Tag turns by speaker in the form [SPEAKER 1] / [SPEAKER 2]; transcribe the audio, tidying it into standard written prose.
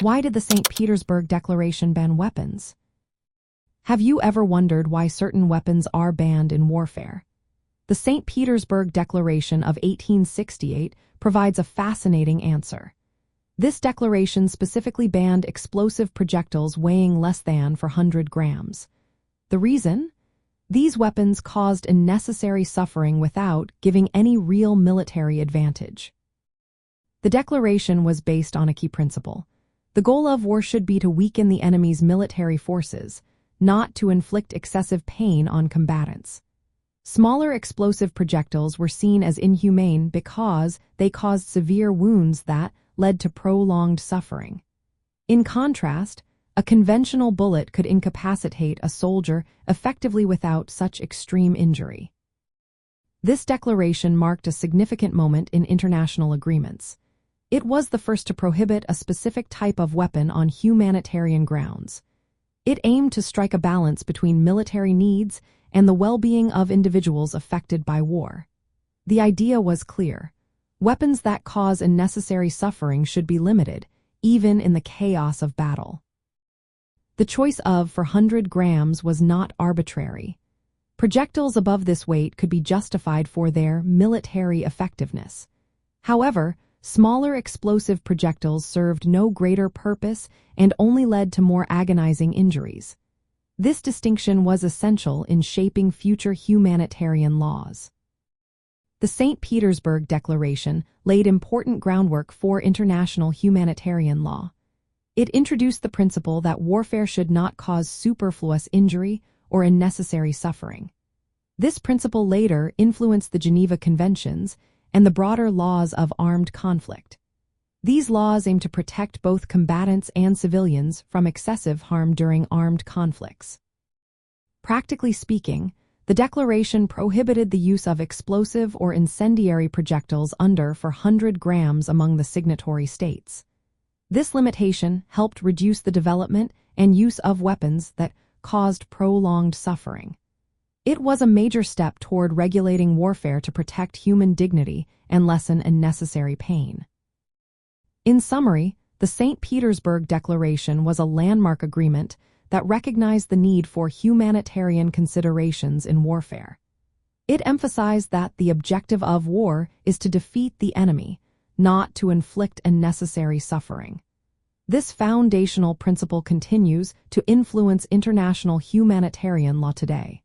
[SPEAKER 1] Why did the St. Petersburg Declaration ban weapons? Have you ever wondered why certain weapons are banned in warfare? The St. Petersburg Declaration of 1868 provides a fascinating answer. This declaration specifically banned explosive projectiles weighing less than 400 grams. The reason? These weapons caused unnecessary suffering without giving any real military advantage. The declaration was based on a key principle. The goal of war should be to weaken the enemy's military forces, not to inflict excessive pain on combatants. Smaller explosive projectiles were seen as inhumane because they caused severe wounds that led to prolonged suffering. In contrast, a conventional bullet could incapacitate a soldier effectively without such extreme injury. This declaration marked a significant moment in international agreements. It was the first to prohibit a specific type of weapon on humanitarian grounds. It aimed to strike a balance between military needs and the well-being of individuals affected by war. The idea was clear. Weapons that cause unnecessary suffering should be limited, even in the chaos of battle. The choice of 400 grams was not arbitrary. Projectiles above this weight could be justified for their military effectiveness. However, smaller explosive projectiles served no greater purpose and only led to more agonizing injuries. This distinction was essential in shaping future humanitarian laws. The St. Petersburg Declaration laid important groundwork for international humanitarian law. It introduced the principle that warfare should not cause superfluous injury or unnecessary suffering. This principle later influenced the Geneva Conventions and the broader laws of armed conflict. These laws aim to protect both combatants and civilians from excessive harm during armed conflicts. Practically speaking, the declaration prohibited the use of explosive or incendiary projectiles under 400 grams among the signatory states. This limitation helped reduce the development and use of weapons that caused prolonged suffering. It was a major step toward regulating warfare to protect human dignity and lessen unnecessary pain. In summary, the St. Petersburg Declaration was a landmark agreement that recognized the need for humanitarian considerations in warfare. It emphasized that the objective of war is to defeat the enemy, not to inflict unnecessary suffering. This foundational principle continues to influence international humanitarian law today.